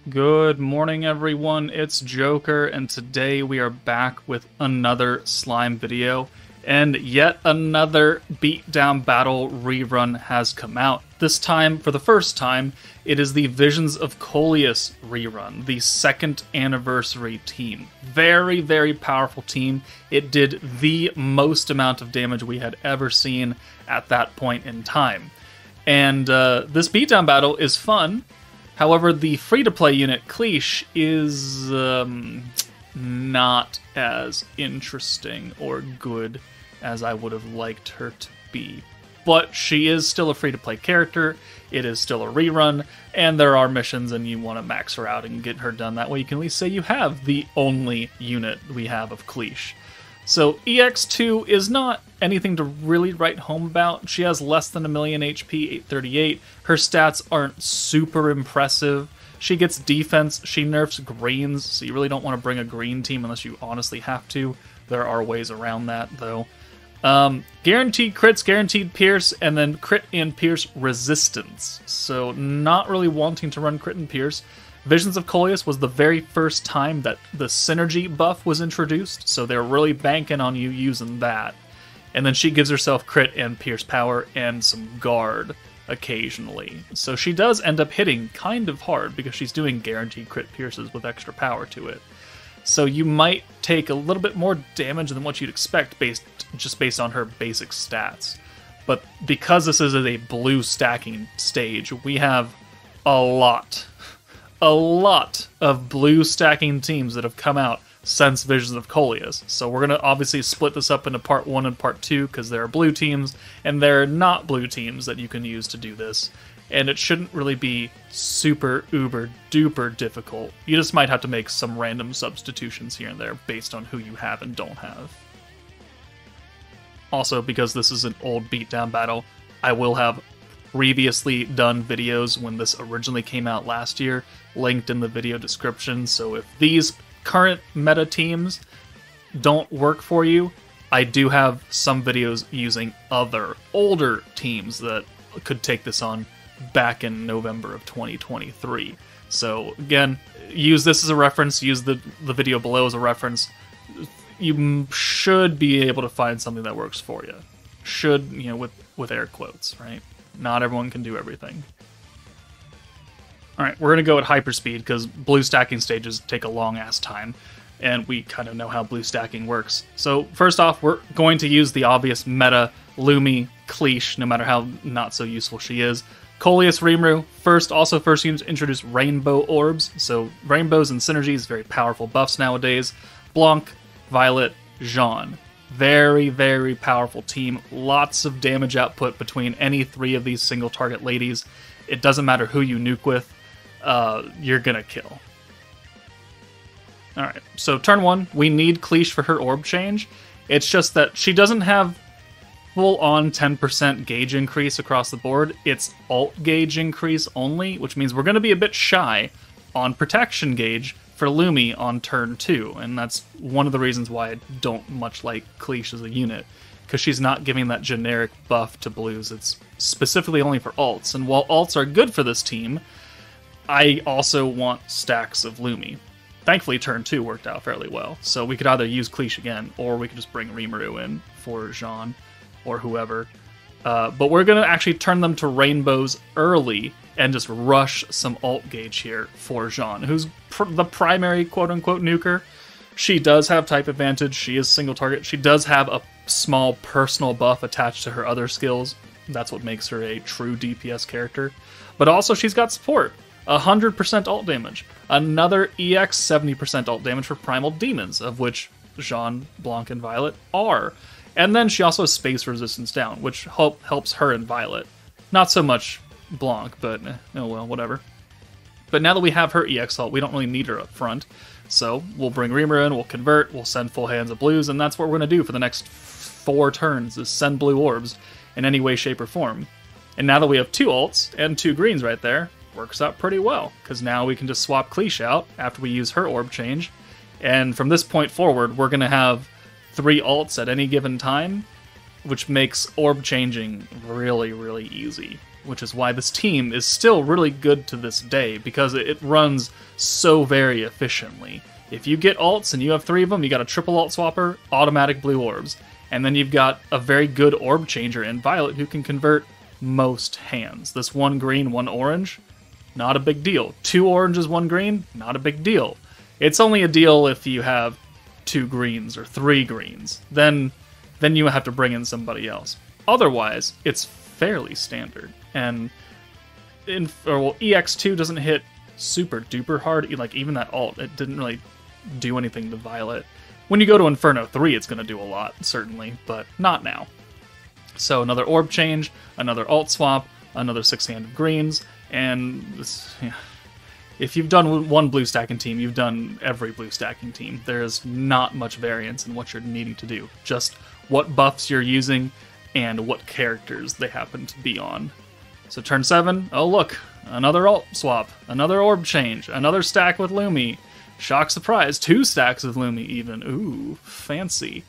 Good morning, everyone. It's Joker, and today we are back with another slime video, and yet another Beatdown Battle rerun has come out. This time, for the first time, it is the Visions of Coleus rerun, the second anniversary team. Very, very powerful team. It did the most amount of damage we had ever seen at that point in time. And this Beatdown Battle is fun. However, the free-to-play unit, Cleesh, is not as interesting or good as I would have liked her to be. But she is still a free-to-play character, it is still a rerun, and there are missions and you want to max her out and get her done. That way you can at least say you have the only unit we have of Cleesh. So EX2 is not anything to really write home about. She has less than 1,000,000 HP, 838. Her stats aren't super impressive. She gets defense, she nerfs greens, so you really don't want to bring a green team unless you honestly have to. There are ways around that, though. Guaranteed crits, guaranteed pierce, and then crit and pierce resistance. So not really wanting to run crit and pierce. Visions of Coleus was the very first time that the synergy buff was introduced, so they're really banking on you using that. And then she gives herself crit and pierce power and some guard occasionally. So she does end up hitting kind of hard because she's doing guaranteed crit pierces with extra power to it. So you might take a little bit more damage than what you'd expect just based on her basic stats. But because this is a blue stacking stage, we have a lot of blue stacking teams that have come out since Visions of Coleus. So we're going to obviously split this up into part 1 and part 2 because there are blue teams and there are not blue teams that you can use to do this. And it shouldn't really be super uber duper difficult. You just might have to make some random substitutions here and there based on who you have and don't have. Also, because this is an old Beatdown Battle, I will have previously done videos when this originally came out last year, linked in the video description. So if these current meta teams don't work for you, I do have some videos using other older teams that could take this on back in November of 2023. So again, use this as a reference, use the video below as a reference. You should be able to find something that works for you. Should, you know, with air quotes, right? Not everyone can do everything. Alright, we're going to go at hyperspeed because blue stacking stages take a long-ass time, and we kind of know how blue stacking works. So first off, we're going to use the obvious meta Lumi Cleesh, no matter how not so useful she is. Coleus Rimuru, first unit to introduce rainbow orbs, so rainbows and synergies, very powerful buffs nowadays. Blanc, Violet, Jean. Very, very powerful team. Lots of damage output between any three of these single target ladies. It doesn't matter who you nuke with, you're gonna kill. Alright, so turn 1, we need Cleesh for her orb change. It's just that she doesn't have full-on 10% gauge increase across the board. It's alt gauge increase only, which means we're gonna be a bit shy on protection gauge for Lumi on turn 2, and that's one of the reasons why I don't much like Cleesh as a unit, because she's not giving that generic buff to blues. It's specifically only for alts, and while alts are good for this team, I also want stacks of Lumi. Thankfully, turn 2 worked out fairly well, so we could either use Cleesh again, or we could just bring Rimuru in for Jean, or whoever. But we're going to actually turn them to rainbows early, and just rush some alt gauge here for Jean, who's the primary quote-unquote nuker. She does have type advantage, she is single target, she does have a small personal buff attached to her other skills. That's what makes her a true DPS character. But also she's got support, 100% alt damage, another EX 70% alt damage for Primal Demons, of which Jean, Blanc, and Violet are. And then she also has space resistance down, which helps her and Violet. Not so much Blanc, but oh well, whatever. But now that we have her EX ult, we don't really need her up front. So we'll bring Rimuru in, we'll convert, we'll send full hands of blues, and that's what we're going to do for the next 4 turns, is send blue orbs in any way, shape, or form. And now that we have 2 alts and 2 greens right there, works out pretty well, because now we can just swap Cleesh out after we use her orb change, and from this point forward, we're going to have 3 alts at any given time, which makes orb changing really, really easy. which is why this team is still really good to this day, because it runs so very efficiently. If you get alts and you have 3 of them, you got a triple alt swapper, automatic blue orbs. And then you've got a very good orb changer in Violet who can convert most hands. This 1 green, 1 orange, not a big deal. 2 oranges, 1 green, not a big deal. It's only a deal if you have 2 greens or 3 greens. Then you have to bring in somebody else. Otherwise, it's fairly standard. And EX2 doesn't hit super duper hard. Like, even that alt, it didn't really do anything to Violet. When you go to Inferno 3, it's going to do a lot, certainly, but not now. So another orb change, another alt swap, another 6 hand of greens, and this, yeah. If you've done 1 blue stacking team, you've done every blue stacking team. There's not much variance in what you're needing to do. Just what buffs you're using and what characters they happen to be on. So turn 7, oh look, another alt swap, another orb change, another stack with Lumi. Shock surprise, 2 stacks of Lumi even. Ooh, fancy.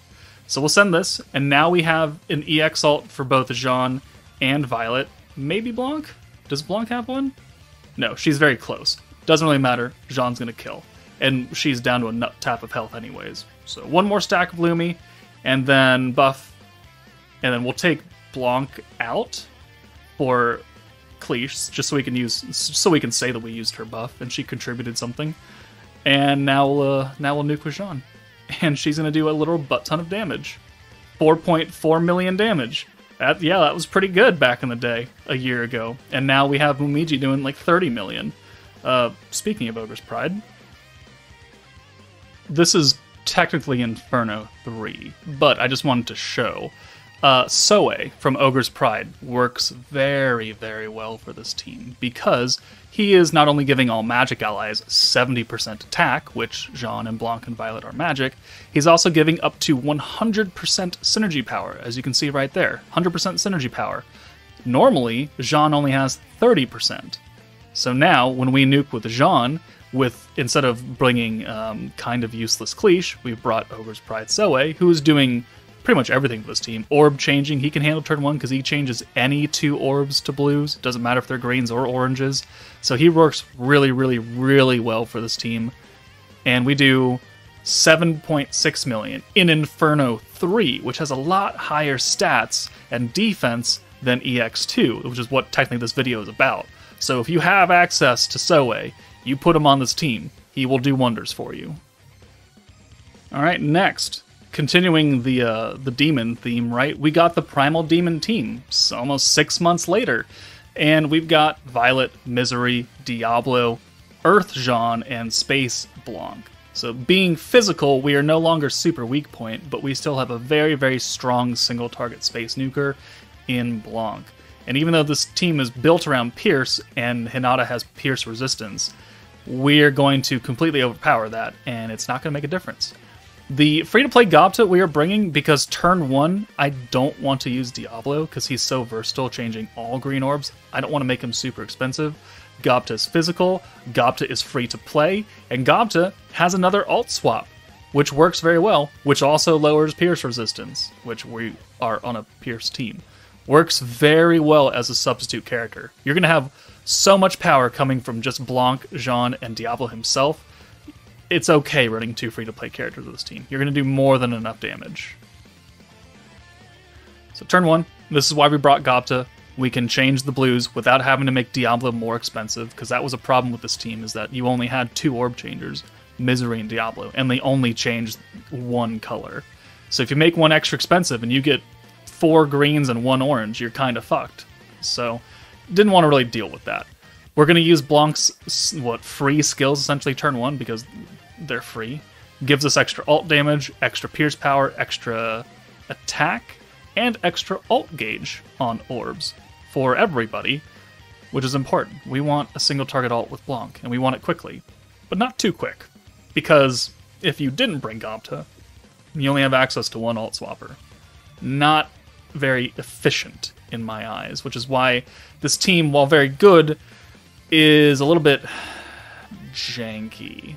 So we'll send this, and now we have an EX alt for both Jean and Violet. Maybe Blanc? Does Blanc have one? No, she's very close. Doesn't really matter. Jean's gonna kill. And she's down to a nut tap of health anyways. So 1 more stack of Lumi, and then buff. And then we'll take Blanc out for Cleese, just so we can say that we used her buff and she contributed something. And now we'll nuke with Jean. And she's going to do a little butt ton of damage. 4.4 million damage. That was pretty good back in the day, a year ago. And now we have Mumiji doing like 30 million. Speaking of Ogre's Pride, this is technically Inferno 3, but I just wanted to show. Soe from Ogre's Pride works very, very well for this team because he is not only giving all magic allies 70% attack, which Jean and Blanc and Violet are magic, he's also giving up to 100% synergy power, as you can see right there. 100% synergy power. Normally, Jean only has 30%. So now, when we nuke with Jean, instead of bringing kind of useless Cleese, we've brought Ogre's Pride Soe, who is doing pretty much everything for this team. Orb changing, he can handle turn 1 because he changes any 2 orbs to blues. Doesn't matter if they're greens or oranges. So he works really, really, really well for this team. And we do 7.6 million in Inferno 3, which has a lot higher stats and defense than EX2, which is what technically this video is about. So if you have access to Soe, you put him on this team. He will do wonders for you. Alright, next. Continuing the demon theme, right? We got the Primal Demon team, almost 6 months later. And we've got Violet, Misery, Diablo, Earth Jean, and Space Blanc. So being physical, we are no longer super weak point, but we still have a very, very strong single target space nuker in Blanc. And even though this team is built around Pierce, and Hinata has Pierce resistance, we're going to completely overpower that, and it's not going to make a difference. The free-to-play Gobta we are bringing because turn 1, I don't want to use Diablo because he's so versatile, changing all green orbs. I don't want to make him super expensive. Gobta is physical, Gobta is free to play, and Gobta has another alt swap, which works very well, which also lowers Pierce resistance, which we are on a Pierce team. Works very well as a substitute character. You're going to have so much power coming from just Blanc, Jean, and Diablo himself. It's okay running 2 free-to-play characters with this team. You're going to do more than enough damage. So turn 1, this is why we brought Gobta. We can change the blues without having to make Diablo more expensive, because that was a problem with this team, is that you only had 2 orb changers, Misery and Diablo, and they only changed 1 color. So if you make 1 extra expensive and you get 4 greens and 1 orange, you're kind of fucked. So didn't want to really deal with that. We're going to use Blanc's, free skills, essentially turn 1, because they're free. Gives us extra alt damage, extra pierce power, extra attack, and extra alt gauge on orbs for everybody, which is important. We want a single target alt with Blanc, and we want it quickly, but not too quick, because if you didn't bring Gobta, you only have access to 1 alt swapper. Not very efficient in my eyes, which is why this team, while very good, is a little bit janky.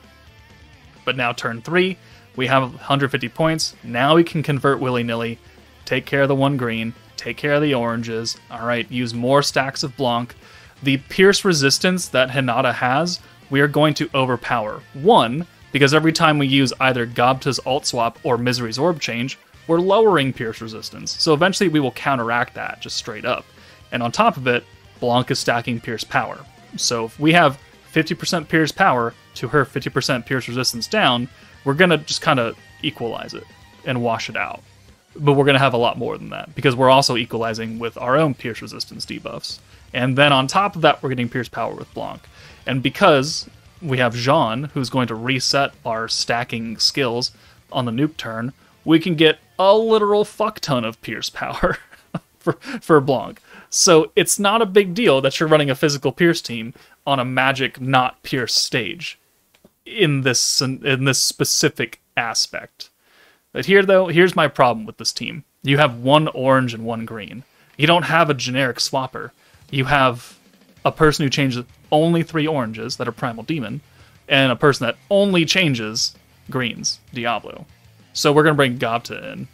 But now turn 3, we have 150 points. Now we can convert willy-nilly, take care of the 1 green, take care of the oranges. Alright, use more stacks of Blanc. The Pierce resistance that Hinata has, we are going to overpower. One, because every time we use either Gobta's alt swap or Misery's orb change, we're lowering Pierce resistance. So eventually we will counteract that, just straight up. And on top of it, Blanc is stacking Pierce power. So if we have 50% Pierce power to her 50% Pierce resistance down, we're going to just kind of equalize it and wash it out. But we're going to have a lot more than that, because we're also equalizing with our own Pierce resistance debuffs. And then on top of that, we're getting Pierce power with Blanc. And because we have Jean, who's going to reset our stacking skills on the nuke turn, we can get a literal fuck ton of Pierce power for Blanc. So it's not a big deal that you're running a physical Pierce team on a magic not Pierce stage in this specific aspect. But here, though, here's my problem with this team. You have one orange and one green. You don't have a generic swapper. You have a person who changes only 3 oranges that are Primal Demon, and a person that only changes greens, Diablo. So we're going to bring Gobta in.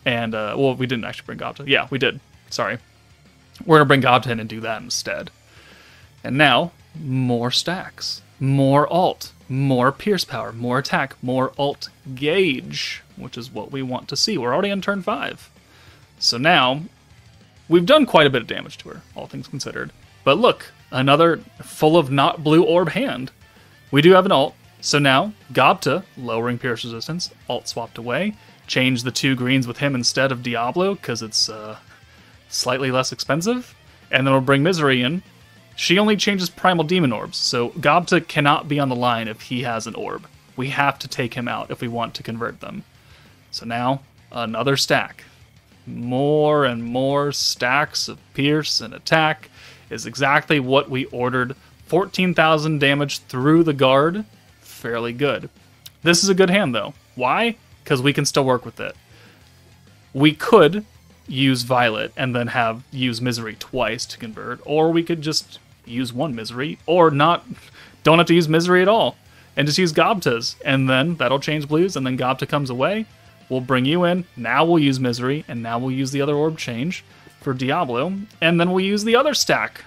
And, well, we didn't actually bring Gobta. Yeah, we did. Sorry. We're going to bring Gobta in and do that instead. And now, more stacks. More alt. More Pierce power. More attack. More alt gauge, which is what we want to see. We're already on turn 5. So now, we've done quite a bit of damage to her, all things considered. But look, another full of not blue orb hand. We do have an alt. So now, Gobta, lowering Pierce resistance, alt swapped away. Change the 2 greens with him instead of Diablo, because it's slightly less expensive. And then we'll bring Misery in. She only changes Primal Demon orbs, so Gobta cannot be on the line if he has an orb. We have to take him out if we want to convert them. So now, another stack. More and more stacks of Pierce and attack is exactly what we ordered. 14,000 damage through the guard. Fairly good. This is a good hand, though. Why? Because we can still work with it. We could use Violet and then use Misery twice to convert, or we could just use 1 Misery, or don't have to use Misery at all, and just use Gobta's, and then that'll change blues, and then Gobta comes away. We'll bring you in. Now we'll use Misery, and now we'll use the other orb change for Diablo, and then we'll use the other stack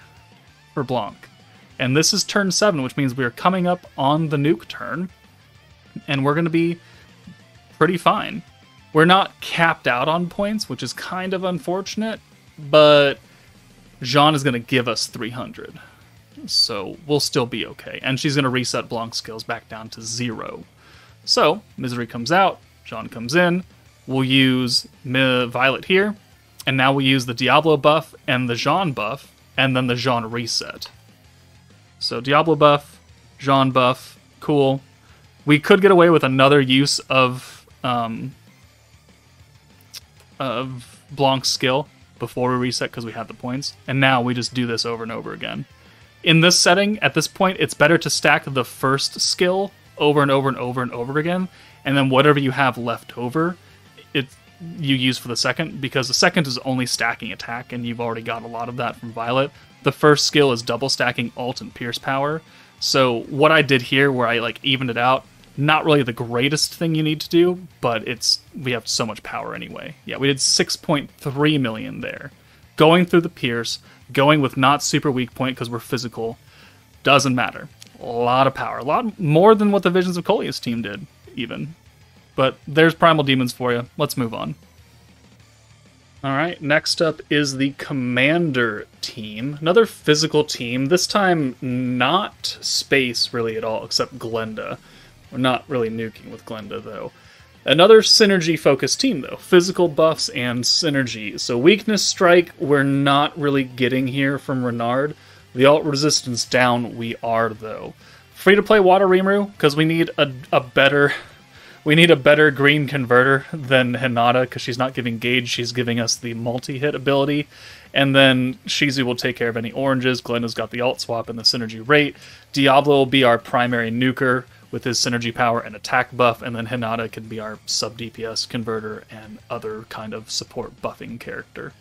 for Blanc. And this is turn 7, which means we are coming up on the nuke turn, and we're going to be pretty fine. We're not capped out on points, which is kind of unfortunate, but Jean is going to give us 300. So we'll still be okay. And she's going to reset Blanc's skills back down to 0. So Misery comes out, Jean comes in, we'll use Violet here, and now we use the Diablo buff and the Jean buff, and then the Jean reset. So Diablo buff, Jean buff, cool. We could get away with another use of Blanc's skill before we reset because we have the points, and now we just do this over and over again. In this setting, at this point, it's better to stack the first skill over and over and over and over again, and then whatever you have left over, you use for the second, because the second is only stacking attack, and you've already got a lot of that from Violet. The first skill is double stacking alt and pierce power. So what I did here, where I evened it out, not really the greatest thing you need to do, but we have so much power anyway. Yeah, we did 6.3 million there. Going through the pierce, going with not super weak point because we're physical, doesn't matter. A lot of power. A lot more than what the Visions of Coleus team did, even. But there's Primal Demons for you. Let's move on. Alright, next up is the Commander team. Another physical team. This time, not space really at all, except Glenda. We're not really nuking with Glenda, though. Another synergy-focused team, though. Physical buffs and synergy. So weakness strike, we're not really getting here from Renard. The alt resistance down, we are, though. Free-to-play Water Rimuru, because we need a better green converter than Hinata, because she's not giving gauge, she's giving us the multi-hit ability. And then Shizu will take care of any oranges. Glenda's got the alt swap and the synergy rate. Diablo will be our primary nuker with his synergy power and attack buff, and then Hinata can be our sub-DPS converter and other kind of support buffing character.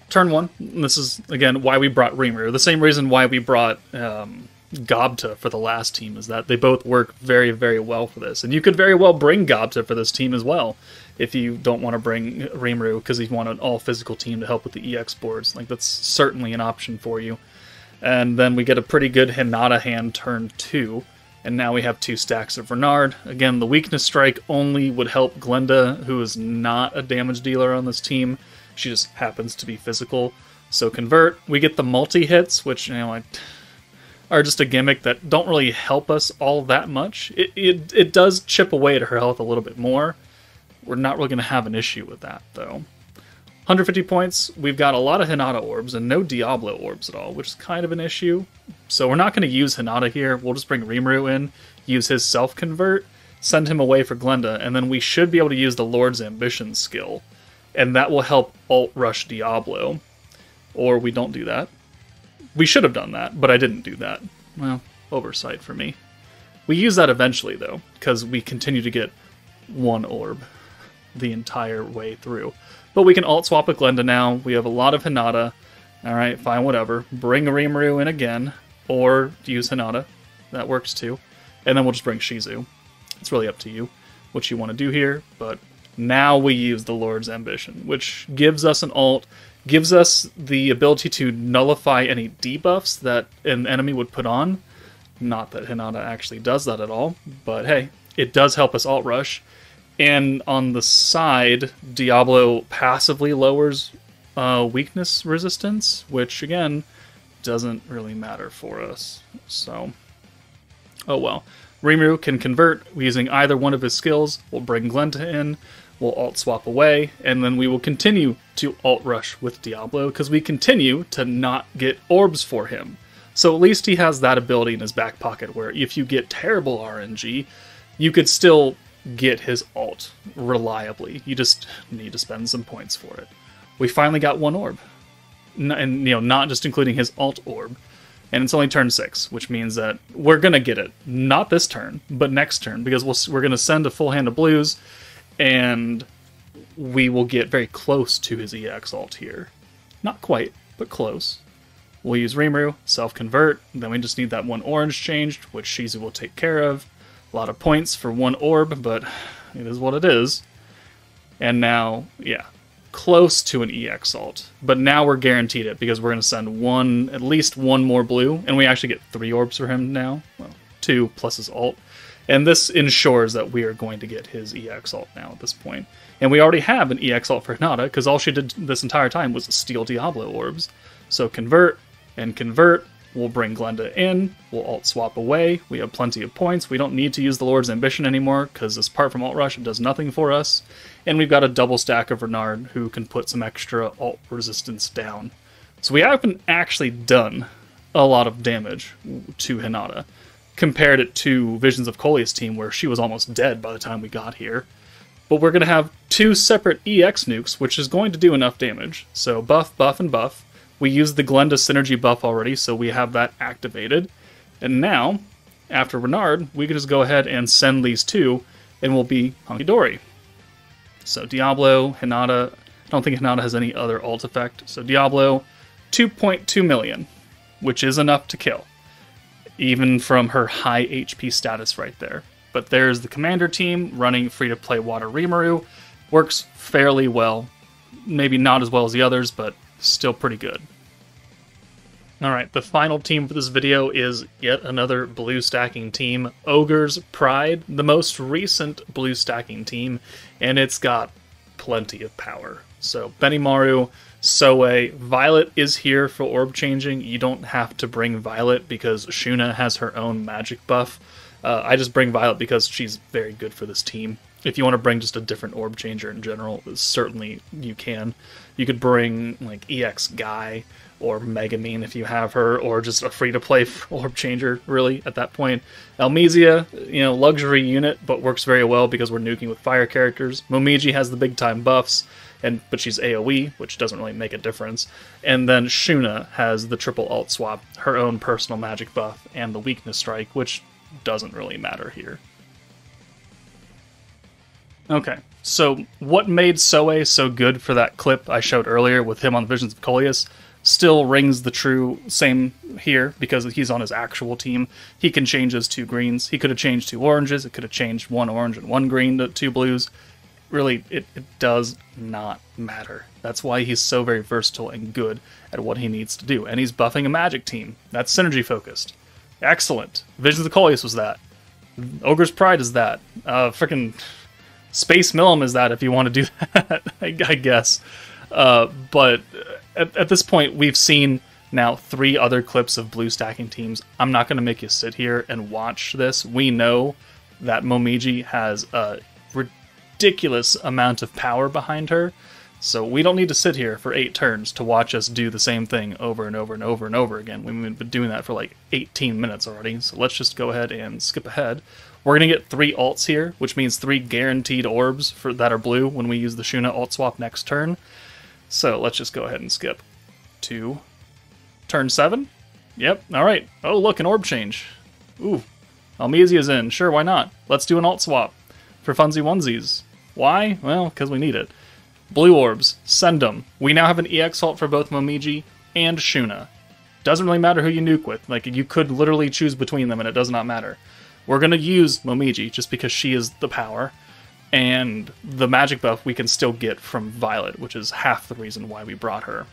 Turn 1, and this is, again, why we brought Rimuru. The same reason why we brought Gobta for the last team, is that they both work very, very well for this. And you could very well bring Gobta for this team as well, if you don't want to bring Rimuru, because you want an all-physical team to help with the EX boards. Like, that's certainly an option for you. And then we get a pretty good Hinata hand turn 2, and now we have 2 stacks of Renard. Again, the Weakness Strike only would help Glenda, who is not a damage dealer on this team. She just happens to be physical. So Convert, we get the multi-hits, which, you know, are just a gimmick that don't really help us all that much. It does chip away at her health a little bit more. We're not really going to have an issue with that, though. 150 points, we've got a lot of Hinata orbs and no Diablo orbs at all, which is kind of an issue. So we're not going to use Hinata here. We'll just bring Rimuru in, use his self-convert, send him away for Glenda, and then we should be able to use the Lord's Ambition skill. And that will help alt-rush Diablo. Or we don't do that. We should have done that, but I didn't do that. Well, oversight for me. We use that eventually, though, because we continue to get 1 orb the entire way through. But we can alt-swap with Glenda now. We have a lot of Hinata. Alright, fine, whatever. Bring Rimuru in again, or use Hinata. That works too. And then we'll just bring Shizu. It's really up to you what you want to do here, but now we use the Lord's Ambition, which gives us an alt, gives us the ability to nullify any debuffs that an enemy would put on. Not that Hinata actually does that at all, but hey, it does help us alt rush. And on the side, Diablo passively lowers weakness resistance, which again doesn't really matter for us. So, oh well. Rimuru can convert using either one of his skills. We'll bring Glenda in, we'll alt swap away, and then we will continue to alt rush with Diablo because we continue to not get orbs for him. So at least he has that ability in his back pocket where if you get terrible RNG, you could still get his alt reliably. You just need to spend some points for it. We finally got 1 orb. And, you know, not just including his alt orb. And it's only turn 6, which means that we're going to get it. Not this turn, but next turn, because we're going to send a full hand of blues, and we will get very close to his EX alt here. Not quite, but close. We'll use Rimuru, self-convert, then we just need that 1 orange changed, which Shizu will take care of. A lot of points for 1 orb, but it is what it is. And now, yeah, close to an EX alt. But now we're guaranteed it, because we're going to send at least one more blue, and we actually get 3 orbs for him now. Well, 2 plus his alt. And this ensures that we are going to get his EX alt now at this point. And we already have an EX alt for Hinata, because all she did this entire time was steal Diablo orbs. So convert and convert. We'll bring Glenda in, we'll alt-swap away, we have plenty of points, we don't need to use the Lord's Ambition anymore, because apart from alt-rush, it does nothing for us, and we've got a double stack of Renard, who can put some extra alt resistance down. So we haven't actually done a lot of damage to Hinata, compared it to Visions of Coleus' team, where she was almost dead by the time we got here. But we're going to have 2 separate EX nukes, which is going to do enough damage. So buff, buff, and buff. We used the Glenda synergy buff already, so we have that activated. And now, after Renard, we can just go ahead and send these 2, and we'll be hunky-dory. So Diablo, Hinata, I don't think Hinata has any other alt effect. So Diablo, 2.2 million, which is enough to kill. Even from her high HP status right there. But there's the commander team running free-to-play Water Rimuru. Works fairly well. Maybe not as well as the others, but still pretty good. Alright, the final team for this video is yet another blue stacking team, Ogre's Pride, the most recent blue stacking team, and it's got plenty of power. So Benimaru, Soe, Violet is here for orb changing. You don't have to bring Violet because Shuna has her own magic buff. I just bring Violet because she's very good for this team. If you want to bring just a different orb changer in general, certainly you can. You could bring like EX Guy or Megamine if you have her, or just a free-to-play orb changer, really, at that point. Elmesia, you know, luxury unit, but works very well because we're nuking with fire characters. Momiji has the big-time buffs, but she's AoE, which doesn't really make a difference. And then Shuna has the triple alt swap, her own personal magic buff, and the weakness strike, which doesn't really matter here. Okay, so what made Soe so good for that clip I showed earlier with him on Visions of Coleus still rings the true same here, because he's on his actual team. He can change those 2 greens. He could have changed 2 oranges. It could have changed 1 orange and 1 green to 2 blues. Really, it does not matter. That's why he's so very versatile and good at what he needs to do. And he's buffing a magic team. That's synergy focused. Excellent. Visions of Coleus was that. Ogre's Pride is that. Frickin' Space Millum is that, if you want to do that, I guess. But at this point, we've seen now 3 other clips of blue stacking teams. I'm not going to make you sit here and watch this. We know that Momiji has a ridiculous amount of power behind her, so we don't need to sit here for 8 turns to watch us do the same thing over and over and over and over again. We've been doing that for like 18 minutes already, so let's just go ahead and skip ahead. We're going to get 3 alts here, which means 3 guaranteed orbs that are blue when we use the Shuna alt swap next turn. So let's just go ahead and skip to turn 7. Yep, alright. Oh, look, an orb change. Ooh, Almesia's in. Sure, why not? Let's do an alt swap for funsy onesies. Why? Well, because we need it. Blue orbs, send them. We now have an EX alt for both Momiji and Shuna. Doesn't really matter who you nuke with. Like, you could literally choose between them and it does not matter. We're going to use Momiji just because she is the power, and the magic buff we can still get from Violet, which is half the reason why we brought her.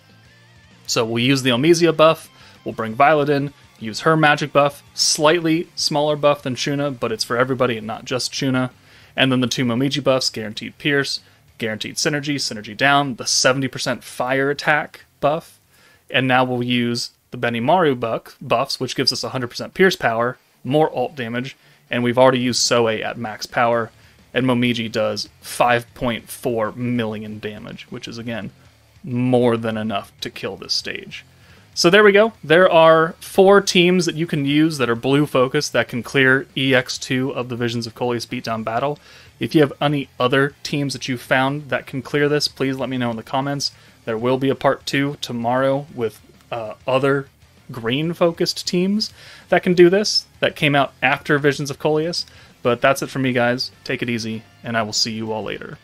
So we'll use the Almesia buff, we'll bring Violet in, use her magic buff, slightly smaller buff than Shuna, but it's for everybody and not just Shuna. And then the 2 Momiji buffs, guaranteed Pierce, guaranteed Synergy, Synergy down, the 70% fire attack buff, and now we'll use the Benimaru buffs, which gives us 100% Pierce power, more ult damage, and we've already used Soe at max power, and Momiji does 5.4 million damage, which is, again, more than enough to kill this stage. So there we go. There are 4 teams that you can use that are blue focused that can clear EX2 of the Visions of Coleus Beatdown Battle. If you have any other teams that you found that can clear this, please let me know in the comments. There will be a part 2 tomorrow with other green-focused teams that can do this, that came out after Visions of Coleus. But that's it for me, guys. Take it easy, and I will see you all later.